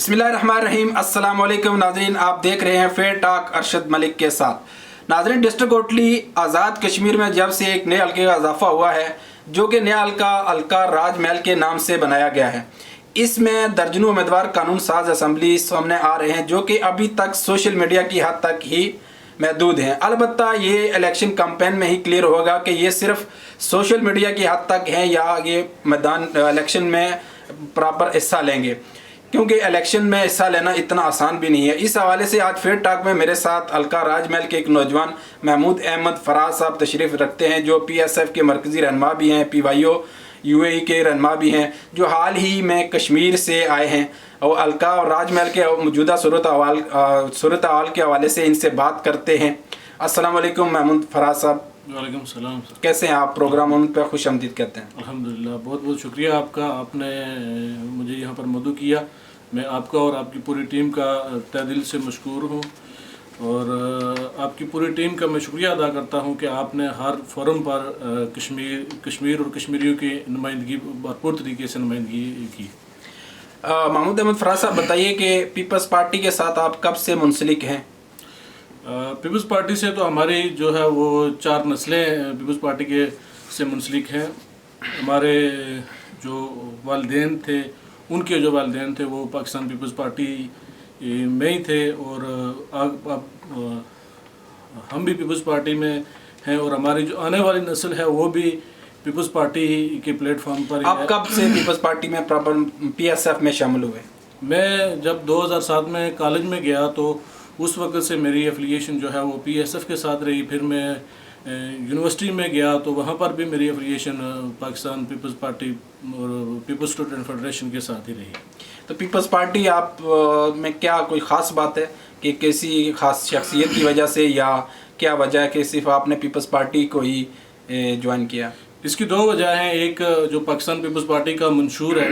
بسم اللہ الرحمن الرحیم۔ السلام علیکم ناظرین، آپ دیکھ رہے ہیں فیئر ٹاک ارشد ملک کے ساتھ۔ ناظرین، ڈسٹرکٹ کوٹلی آزاد کشمیر میں جب سے ایک نئے حلقے کا اضافہ ہوا ہے جو کہ نیا حلقہ راج محل کے نام سے بنایا گیا ہے، اس میں درجنوں امیدوار قانون ساز اسمبلی سامنے آ رہے ہیں جو کہ ابھی تک سوشل میڈیا کی حد تک ہی محدود ہیں۔ البتہ یہ الیکشن کمپین میں ہی کلیئر ہوگا کہ یہ صرف سوشل میڈیا کی حد تک ہیں یا یہ میدان الیکشن میں پراپر حصہ لیں گے، کیونکہ الیکشن میں حصہ لینا اتنا آسان بھی نہیں ہے۔ اس حوالے سے آج فیئر ٹاک میں میرے ساتھ حلقہ راج محل کے ایک نوجوان محمود احمد فراز صاحب تشریف رکھتے ہیں جو پی ایس ایف کے مرکزی رہنما بھی ہیں، پی وائی او یو اے ای کے رہنما بھی ہیں، جو حال ہی میں کشمیر سے آئے ہیں اور حلقہ اور راج محل کے موجودہ صورتحال کے حوالے سے ان سے بات کرتے ہیں۔ السلام علیکم محمود فراز صاحب۔ وعلیکم السلام سر، کیسے ہیں آپ؟ پروگرام پہ خوش آمدید کہتے ہیں۔ الحمدللہ، بہت بہت شکریہ آپ کا، آپ نے مجھے یہاں پر مدعو کیا۔ میں آپ کا اور آپ کی پوری ٹیم کا تہ دل سے مشکور ہوں، اور آپ کی پوری ٹیم کا میں شکریہ ادا کرتا ہوں کہ آپ نے ہر فورم پر کشمیر اور کشمیریوں کی نمائندگی بھرپور طریقے سے نمائندگی کی۔ محمود احمد فراز صاحب، بتائیے کہ پیپلز پارٹی کے ساتھ آپ کب سے منسلک ہیں؟ پیپلز پارٹی سے تو ہماری جو ہے وہ 4 نسلیں پیپلز پارٹی کے سے منسلک ہیں۔ ہمارے جو والدین تھے، ان کے جو والدین تھے وہ پاکستان پیپلز پارٹی میں ہی تھے، اور اب ہم بھی پیپلز پارٹی میں ہیں، اور ہماری جو آنے والی نسل ہے وہ بھی پیپلز پارٹی کے پلیٹ فارم پر ہی ہے۔ آپ کب سے پیپلز پارٹی میں پراپر پی ایس ایف میں شامل ہوئے؟ میں جب 2007 میں کالج میں گیا تو اس وقت سے میری افیلیشن جو ہے وہ پی ایس ایف کے ساتھ رہی۔ پھر میں یونیورسٹی میں گیا تو وہاں پر بھی میری افیلیشن پاکستان پیپلز پارٹی اور پیپلز اسٹوڈنٹ فیڈریشن کے ساتھ ہی رہی۔ تو پیپلز پارٹی آپ میں کیا کوئی خاص بات ہے کہ کسی خاص شخصیت کی وجہ سے، یا کیا وجہ ہے کہ صرف آپ نے پیپلز پارٹی کو ہی جوائن کیا؟ اس کی 2 وجہ ہیں۔ ایک جو پاکستان پیپلز پارٹی کا منشور ہے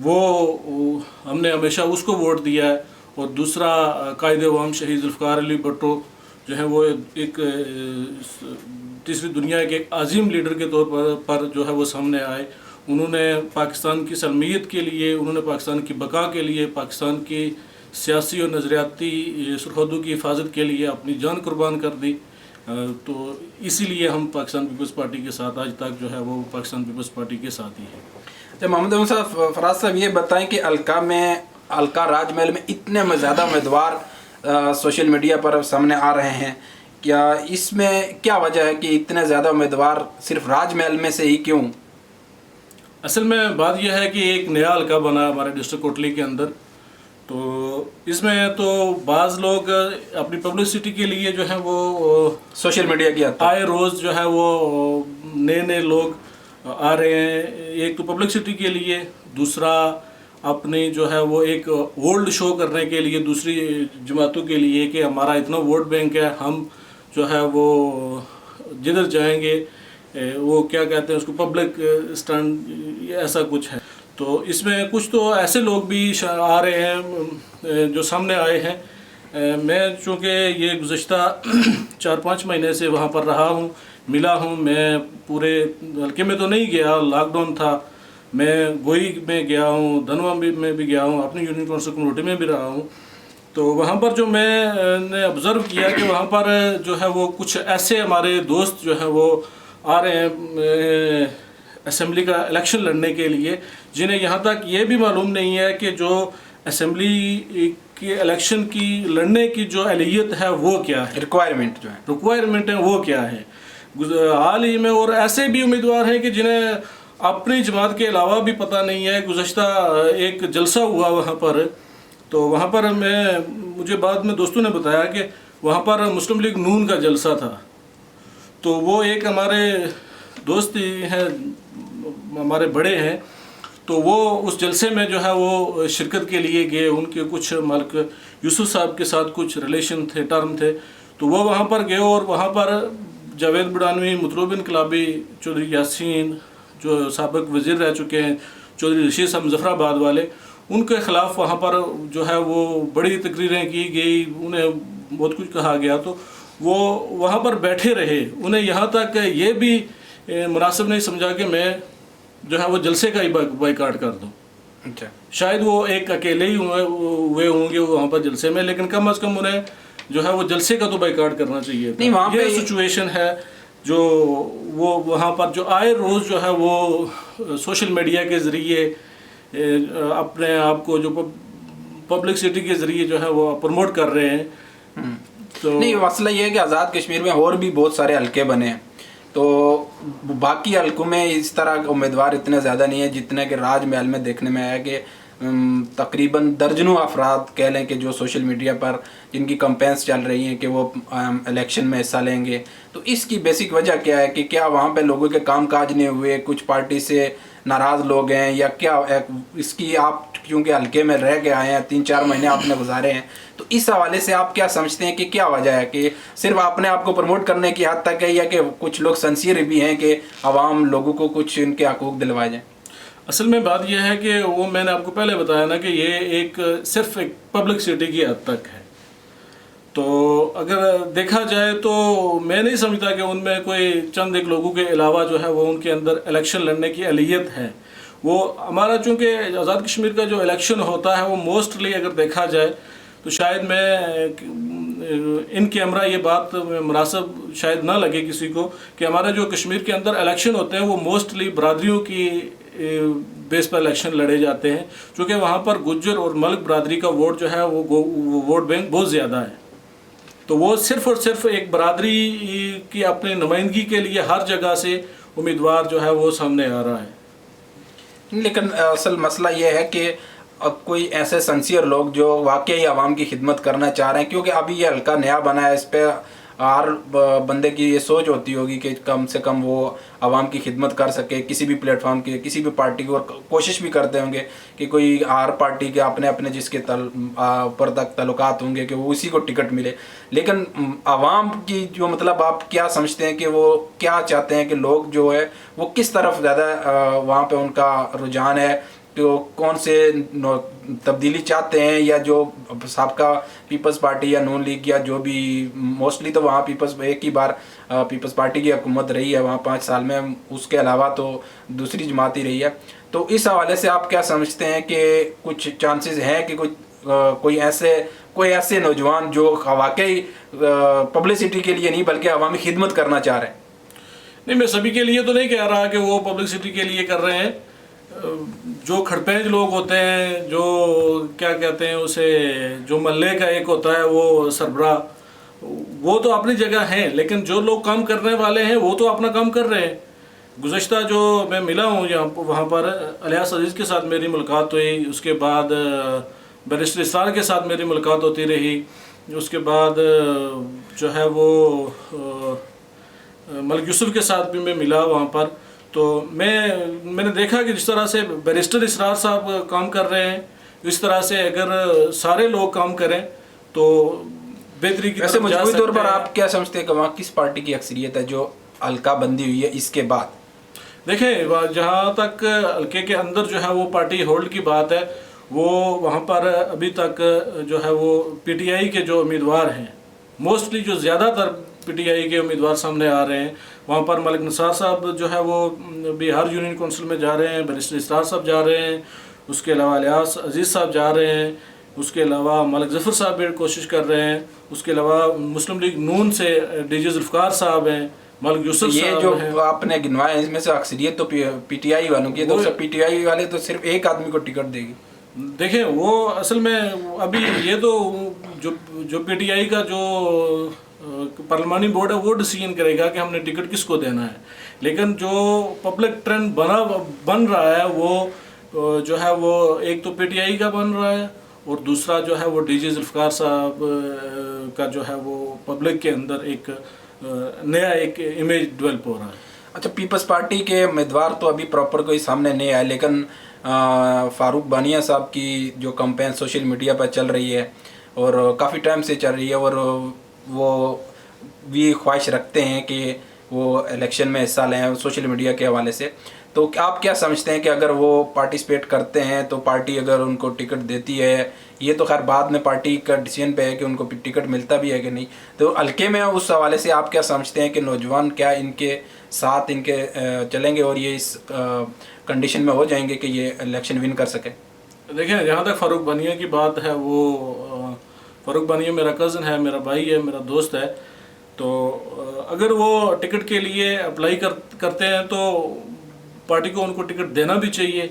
وہ ہم نے ہمیشہ اس کو ووٹ دیا ہے، اور دوسرا قائد عوام شہید ذوالفقار علی بھٹو جو ہے وہ ایک تیسری دنیا کے ایک عظیم لیڈر کے طور پر جو ہے وہ سامنے آئے۔ انہوں نے پاکستان کی سلمیت کے لیے، انہوں نے پاکستان کی بقا کے لیے، پاکستان کی سیاسی اور نظریاتی سرحدوں کی حفاظت کے لیے اپنی جان قربان کر دی۔ تو اسی لیے ہم پاکستان پیپلز پارٹی کے ساتھ آج تک جو ہے وہ پاکستان پیپلز پارٹی کے ساتھ ہی ہے۔ جب محمود احمد صاحب فراز صاحب، یہ بتائیں کہ حلقہ راج محل میں اتنے زیادہ امیدوار سوشل میڈیا پر سامنے آ رہے ہیں، کیا اس میں کیا وجہ ہے کہ اتنے زیادہ امیدوار صرف راج محل میں سے ہی کیوں؟ اصل میں بات یہ ہے کہ ایک نیا حلقہ بنا ہمارے ڈسٹرکٹ کوٹلی کے اندر، تو اس میں تو بعض لوگ اپنی پبلسٹی کے لیے جو ہے وہ سوشل میڈیا کی آئے روز جو ہے وہ نئے لوگ آ رہے ہیں۔ ایک تو پبلسٹی کے لیے، دوسرا اپنی جو ہے وہ ایک اولڈ شو کرنے کے لیے دوسری جماعتوں کے لیے کہ ہمارا اتنا ووٹ بینک ہے، ہم جو ہے وہ جدھر جائیں گے وہ کیا کہتے ہیں اس کو پبلک اسٹینڈ، ایسا کچھ ہے۔ تو اس میں کچھ تو ایسے لوگ بھی آ رہے ہیں جو سامنے آئے ہیں۔ میں چونکہ یہ گزشتہ 4-5 مہینے سے وہاں پر رہا ہوں، ملا ہوں، میں پورے حلقے میں تو نہیں گیا، لاک ڈاؤن تھا، میں گوئی میں گیا ہوں، دھنوا میں بھی گیا ہوں، اپنی یونین کونسل کمیونٹی میں بھی رہا ہوں۔ تو وہاں پر جو میں نے آبزرو کیا کہ وہاں پر جو ہے وہ کچھ ایسے ہمارے دوست جو ہیں وہ آ رہے ہیں اسمبلی کا الیکشن لڑنے کے لیے، جنہیں یہاں تک یہ بھی معلوم نہیں ہے کہ جو اسمبلی کے الیکشن کی لڑنے کی جو اہلیت ہے وہ کیا ہے، ریکوائرمنٹ ہے وہ کیا ہے۔ حال ہی میں اور ایسے بھی امیدوار ہیں کہ جنہیں اپنی جماعت کے علاوہ بھی پتہ نہیں ہے۔ گزشتہ ایک جلسہ ہوا وہاں پر، تو وہاں پر مجھے بعد میں دوستوں نے بتایا کہ وہاں پر مسلم لیگ نون کا جلسہ تھا، تو وہ ایک ہمارے دوست ہیں، ہمارے بڑے ہیں، تو وہ اس جلسے میں جو ہے وہ شرکت کے لیے گئے۔ ان کے کچھ ملک یوسف صاحب کے ساتھ کچھ ریلیشن تھے، ٹرم تھے، تو وہ وہاں پر گئے، اور وہاں پر جاوید بڑانوی، مطلوب انقلابی، چودھری یاسین جو سابق وزیر رہ چکے ہیں، چودھری رشید صاحب مظفر آباد والے، ان کے خلاف وہاں پر جو ہے وہ بڑی تقریریں کی گئی، انہیں بہت کچھ کہا گیا، تو وہ وہاں پر بیٹھے رہے۔ انہیں یہاں تک یہ بھی مناسب نہیں سمجھا کہ میں جو ہے وہ جلسے کا ہی بائیکاٹ کر دوں۔ अच्छा, शायद वो एक अकेले ही हुए होंगे वहाँ पर जलसे में, लेकिन कम अज़ कम उन्हें जो है वो जलसे का तो बाइकाट करना चाहिए नहीं, वहाँ था। ये पे सिचुएशन है जो वो वहाँ पर जो आए रोज़ जो है वो सोशल मीडिया के ज़रिए अपने आप को जो पब्लिसिटी के ज़रिए जो है वो प्रमोट कर रहे हैं। तो नहीं, मसला ये है कि आज़ाद कश्मीर में और भी बहुत सारे हल्के बने हैं, तो बाकी हल्कों में इस तरह के उम्मीदवार इतने ज़्यादा नहीं है जितने कि राजमहल में देखने में आया कि तकरीबन दर्जनों अफराद कह लें कि जो सोशल मीडिया पर जिनकी कंपेन्स चल रही हैं कि वो इलेक्शन में हिस्सा लेंगे। तो इसकी बेसिक वजह क्या है कि क्या वहाँ पे लोगों के काम काज नहीं हुए, कुछ पार्टी से नाराज़ लोग हैं, या क्या इसकी आप क्योंकि हल्के में रह के आए हैं, 3-4 महीने आपने गुजारे हैं, तो इस हवाले से आप क्या समझते हैं कि क्या वजह है कि सिर्फ अपने आप को प्रमोट करने की हद तक है, या कि कुछ लोग सिंसियर भी हैं कि आवाम लोगों को कुछ इनके हकूक़ दिलवाए जाएँ? असल में बात यह है कि वो मैंने आपको पहले बताया ना कि ये एक सिर्फ एक पब्लिसिटी की हद तक है। तो अगर देखा जाए तो मैं नहीं समझता कि उनमें कोई चंद एक लोगों के अलावा जो है वो उनके अंदर इलेक्शन लड़ने की अहलियत है। वो हमारा चूँकि आज़ाद कश्मीर का जो इलेक्शन होता है वो मोस्टली अगर देखा जाए तो शायद मैं इन कैमरा ये बात मुनासिब शायद ना लगे किसी को कि हमारा जो कश्मीर के अंदर इलेक्शन होते हैं वो मोस्टली बरादरियों की बेस पर इलेक्शन लड़े जाते हैं, क्योंकि वहाँ पर गुज्जर और मलिक बरादरी का वोट जो है वो वोट बैंक बहुत ज़्यादा है। तो वो सिर्फ और सिर्फ एक बरादरी की अपनी नुमाइंदगी के लिए हर जगह से उम्मीदवार जो है वो सामने आ रहा है। लेकिन असल मसला ये है कि अब कोई ऐसे सिंसियर लोग जो वाकई आवाम की खिदमत करना चाह रहे हैं, क्योंकि अभी ये हल्का नया बना है, इस पर हर बंदे की ये सोच होती होगी कि कम से कम वो आवाम की खिदमत कर सके किसी भी प्लेटफॉर्म की, किसी भी पार्टी की, और कोशिश भी करते होंगे कि कोई हर पार्टी के अपने अपने जिसके ऊपर तक ताल्लुकात होंगे कि वो उसी को टिकट मिले। लेकिन आवाम की जो मतलब आप क्या समझते हैं कि वो क्या चाहते हैं कि लोग जो है वो किस तरफ ज़्यादा वहाँ पे उनका रुझान है, तो कौन से तब्दीली चाहते हैं, या जो साबका पीपल्स पार्टी या नून लीग या जो भी, मोस्टली तो वहाँ एक ही बार पीपल्स पार्टी की हुकूमत रही है वहाँ 5 साल में, उसके अलावा तो दूसरी जमात ही रही है। तो इस हवाले से आप क्या समझते हैं कि कुछ चांसेस हैं कि कोई ऐसे नौजवान जो वाकई पब्लिसिटी के लिए नहीं बल्कि अवामी खिदमत करना चाह रहे हैं? नहीं, मैं सभी के लिए तो नहीं कह रहा कि वो पब्लिसिटी के लिए कर रहे हैं। जो खड़पेंज लोग होते हैं, जो क्या कहते हैं उसे, जो मल्ले का एक होता है वो सरबरा, वो तो अपनी जगह हैं, लेकिन जो लोग काम करने वाले हैं वो तो अपना काम कर रहे हैं। गुज़श्ता जो मैं मिला हूँ वहाँ पर अलियास अजीज़ के साथ मेरी मुलाकात हुई, उसके बाद बैरिस्टर इसरार के साथ मेरी मुलाकात होती रही, उसके बाद जो है वो मलिक यूसुफ के साथ भी मैं मिला वहाँ पर। तो मैंने देखा कि जिस तरह से बैरिस्टर इसरार साहब काम कर रहे हैं, इस तरह से अगर सारे लोग काम करें तो बेहतरी की वैसे मजबूरी तौर पर आप क्या समझते हैं कि वहाँ किस पार्टी की अक्सरियत है जो हल्का बंदी हुई है इसके बाद? देखें, जहाँ तक हल्के के अंदर जो है वो पार्टी होल्ड की बात है, वो वहाँ पर अभी तक जो है वो पीटीआई के जो उम्मीदवार हैं, मोस्टली जो ज़्यादातर पीटीआई के उम्मीदवार सामने आ रहे हैं, वहाँ पर मलिक निसार साहब जो है वो बिहार यूनियन काउंसिल में जा रहे हैं, बैरिस्टर इसरार साहब जा रहे हैं, उसके अलावा अलियास अजीज़ साहब जा रहे हैं, उसके अलावा मलिक ज़फ़र साहब भी कोशिश कर रहे हैं, उसके अलावा मुस्लिम लीग नून से डीजे ज़ुल्फ़िकार साहब हैं, मलिक यूसुफ ये जो आपने गिनवाए हैं इसमें से अक्सरियत तो पीटीआई वालों की, तो पीटीआई वाले तो सिर्फ एक आदमी को टिकट देगी। देखें, वो असल में अभी ये तो जो पीटीआई का जो पार्लिमानी बोर्ड है वो डिसीजन करेगा कि हमने टिकट किसको देना है, लेकिन जो पब्लिक ट्रेंड बन रहा है वो जो है वो एक तो पीटीआई का बन रहा है, और दूसरा जो है वो डीजे ज़ुल्फ़िकार साहब का जो है वो पब्लिक के अंदर एक नया एक इमेज डेवलप हो रहा है। अच्छा, पीपल्स पार्टी के उम्मीदवार तो अभी प्रॉपर कोई सामने नहीं आए, लेकिन फारूक बानिया साहब की जो कैंपेन सोशल मीडिया पर चल रही है और काफ़ी टाइम से चल रही है, और वो भी ख्वाहिश रखते हैं कि वो इलेक्शन में हिस्सा लें सोशल मीडिया के हवाले से। तो आप क्या समझते हैं कि अगर वो पार्टिसिपेट करते हैं तो पार्टी अगर उनको टिकट देती है, ये तो खैर बाद में पार्टी का डिसीजन पे है कि उनको टिकट मिलता भी है कि नहीं, तो हल्के में उस हवाले से आप क्या समझते हैं कि नौजवान क्या इनके साथ चलेंगे और ये इस कंडीशन में हो जाएंगे कि ये इलेक्शन विन कर सके? देखें, जहाँ तक फ़ारूक बानिया की बात है, वो फ़ारूक बानिया मेरा कज़न है, मेरा भाई है, मेरा दोस्त है। तो अगर वो टिकट के लिए अप्लाई करते हैं तो पार्टी को उनको टिकट देना भी चाहिए,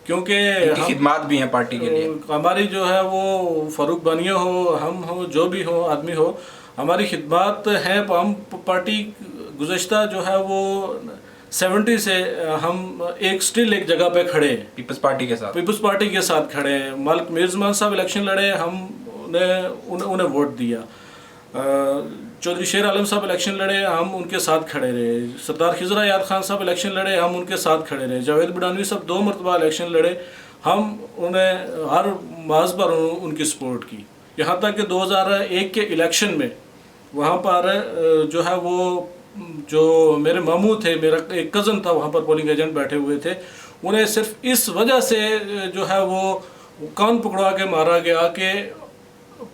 क्योंकि इनकी खिदमत भी हैं पार्टी के लिए। हमारी जो है वो फ़ारूक बानिया हो, हम हो, जो भी हो आदमी हो, हमारी खिदमत है। हम पार्टी गुज़श्ता जो है वो 70 से हम एक जगह पे खड़े हैं, पीपल्स पार्टी के साथ। पीपल्स पार्टी के साथ खड़े हैं। मालिक मीर साहब इलेक्शन लड़े, हमने उन्हें वोट दिया। चौधरी शेर आलम साहब इलेक्शन लड़े, हम उनके साथ खड़े रहे। सरदार खिजरा याद खान साहब इलेक्शन लड़े, हम उनके साथ खड़े रहे। जावेद बडानवी साहब 2 मरतबा इलेक्शन लड़े, हम उन्हें हर माज पर उनकी सपोर्ट की। यहाँ तक कि 2001 के इलेक्शन में वहाँ पर जो है वो जो मेरे मामू थे, मेरा एक कज़न था वहाँ पर पोलिंग एजेंट बैठे हुए थे, उन्हें सिर्फ इस वजह से जो है वो कान पकड़ा के मारा गया कि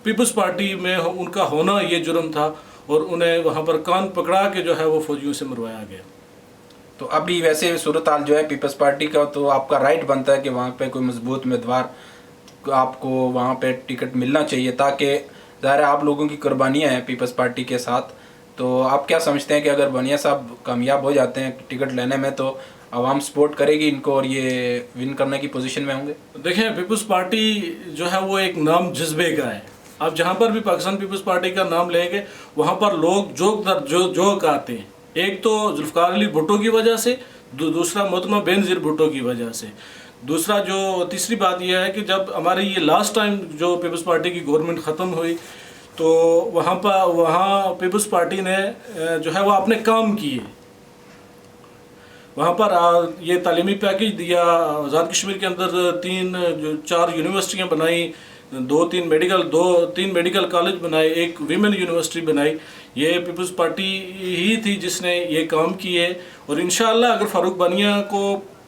पीपल्स पार्टी में उनका होना ये जुर्म था, और उन्हें वहाँ पर कान पकड़ा के जो है वो फौजियों से मरवाया गया। तो अभी वैसे सूरत हाल जो है पीपल्स पार्टी का, तो आपका राइट बनता है कि वहाँ पे कोई मजबूत उम्मीदवार आपको वहाँ पे टिकट मिलना चाहिए, ताकि ज़ाहिर है आप लोगों की कुर्बानियाँ हैं पीपल्स पार्टी के साथ। तो आप क्या समझते हैं कि अगर बानिया साहब कामयाब हो जाते हैं टिकट लेने में, तो आवाम सपोर्ट करेगी इनको और ये विन करने की पोजीशन में होंगे? देखें, पीपल्स पार्टी जो है वो एक नाम जज्बे का है। आप जहाँ पर भी पाकिस्तान पीपल्स पार्टी का नाम लेंगे, वहाँ पर लोग जोक आते हैं। एक तो जुल्फ़िकार अली भुट्टो की वजह से, दूसरा मोहतरमा बेनज़ीर भुट्टो की वजह से। दूसरा जो तीसरी बात यह है कि जब हमारी ये लास्ट टाइम जो पीपल्स पार्टी की गवर्नमेंट ख़त्म हुई, तो वहाँ पीपल्स पार्टी ने जो है वो अपने काम किए। वहाँ पर ये तालीमी पैकेज दिया, आज़ाद कश्मीर के अंदर 4 यूनिवर्सिटियाँ बनाई, 3 मेडिकल कॉलेज बनाए, 1 वीमेन यूनिवर्सिटी बनाई। ये पीपल्स पार्टी ही थी जिसने ये काम किए। और इंशाअल्लाह अगर फ़ारूक बानिया को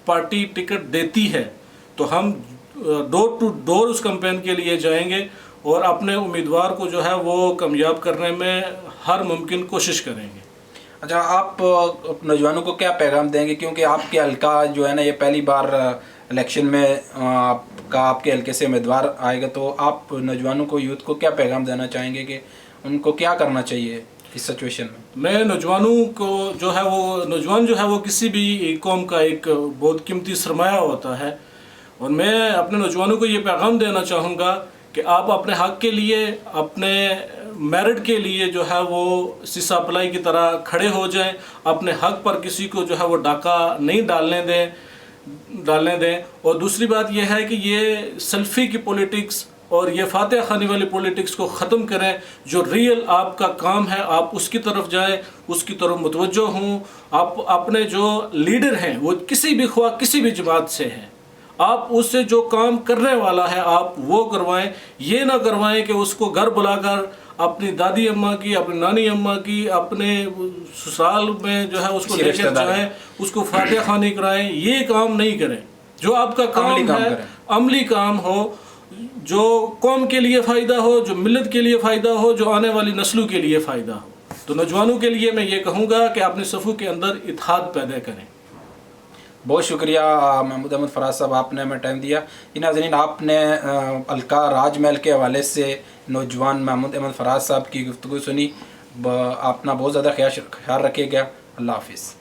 पार्टी टिकट देती है तो हम डोर टू डोर उस कैंपेन के लिए जाएंगे और अपने उम्मीदवार को जो है वो कामयाब करने में हर मुमकिन कोशिश करेंगे। अच्छा, आप नौजवानों को क्या पैगाम देंगे, क्योंकि आपके हल्का जो है ना ये पहली बार इलेक्शन में आपके हल्के से उम्मीदवार आएगा, तो आप नौजवानों को, यूथ को क्या पैगाम देना चाहेंगे कि उनको क्या करना चाहिए इस सिचुएशन में? मैं नौजवानों को जो है वो, नौजवान जो है वो किसी भी कौम का एक बहुत कीमती सरमाया होता है, और मैं अपने नौजवानों को ये पैगाम देना चाहूँगा कि आप अपने हक़ के लिए, अपने मेरिट के लिए जो है वो सीसा अप्लाई की तरह खड़े हो जाएं। अपने हक़ पर किसी को जो है वो डाका नहीं डालने दें। और दूसरी बात यह है कि ये सेल्फी की पॉलिटिक्स और ये फातह खानी वाली पॉलिटिक्स को ख़त्म करें। जो रियल आपका काम है आप उसकी तरफ जाएं, उसकी तरफ मुतवज्जो हों। आप अपने जो लीडर हैं वो किसी भी जमात से हैं, आप उससे जो काम करने वाला है आप वो करवाएं। ये ना करवाएं कि उसको घर बुलाकर अपनी दादी अम्मा की, अपनी नानी अम्मा की, अपने ससुराल में जो है उसको लेकर जाएं, उसको फातह खानी कराएं। ये काम नहीं करें। जो आपका काम है अमली काम हो, जो कौम के लिए फ़ायदा हो, जो मिल्लत के लिए फ़ायदा हो, जो आने वाली नस्लों के लिए फ़ायदा हो। तो नौजवानों के लिए मैं ये कहूँगा कि अपने सफ़ों के अंदर इत्तेहाद पैदा करें। बहुत शुक्रिया महमूद अहमद फराज साहब, आपने हमें टाइम दिया। नाज़रीन, आपने हल्का राजमहल के हवाले से नौजवान महमूद अहमद फराज साहब की गुफ्तगू सुनी। अपना बहुत ज़्यादा ख्याल रखिएगा। अल्लाह हाफिज़।